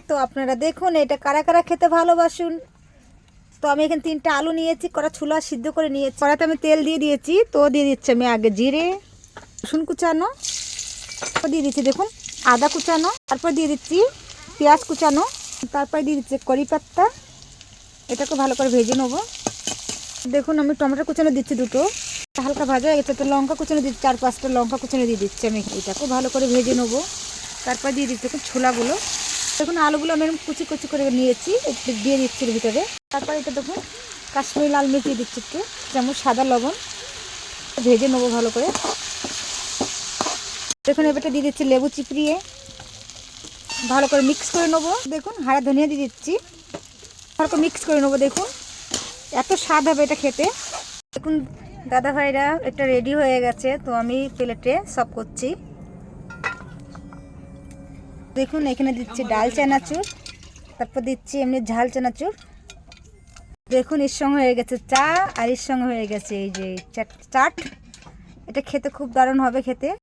তো আপনারা দেখুন এটা কারা কারা খেতে ভালোবাসুন। তো আমি এখানে 3টা আলু নিয়েছি, কড়া ছোলা সিদ্ধ করে নিয়েছি। কড়াতে আমি তেল দিয়ে দিয়েছি, তো দিয়ে দিচ্ছি আমি আগে জিরে, রসুন কুচানো, দিয়ে দিচ্ছি দেখুন আদা কুচানো, তারপর দিয়ে দিচ্ছি পেঁয়াজ কুচানো, তারপর দিয়ে দিচ্ছি কারি পাত্তা। এটাকে ভালো করে ভেজে নেবো। দেখুন আমি টমেটো কুচানো দিচ্ছি দুটো, হালকা ভাজা হয়ে গেছে। তো লঙ্কা কুচানো দিচ্ছি, 4-5টা লঙ্কা কুচানো দিয়ে দিচ্ছি আমি। এটাকে ভালো করে ভেজে নেবো। তারপর দিয়ে দিচ্ছি দেখুন ছোলাগুলো। দেখুন আলুগুলো আমি কুচি কুচি করে নিয়েছি, একটু দিয়ে দিচ্ছি এর ভিতরে। তারপর এটা দেখুন কাশ্মীরি লাল মির্চ দিয়ে দিচ্ছি একটু, যেমন সাদা লবণ, ভেজে নেবো ভালো করে। দেখুন এবারটা দিয়ে দিচ্ছি লেবু চিপড়িয়ে, ভালো করে মিক্স করে নেবো। দেখুন হাড়া ধনিয়া দিয়ে দিচ্ছি, ভালো করে মিক্স করে নেবো। দেখুন এত স্বাদ হবে এটা খেতে। দেখুন দাদা ভাইরা এটা রেডি হয়ে গেছে, তো আমি প্লেটে সার্ভ করছি। দেখুন এখানে দিচ্ছি ডাল চানাচুর, তারপর দিচ্ছি এমনি ঝাল চানাচুর। দেখুন এর সঙ্গে হয়ে গেছে চা, আর এর সঙ্গে হয়ে গেছে এই যে চাট। এটা খেতে খুব দারুণ হবে খেতে।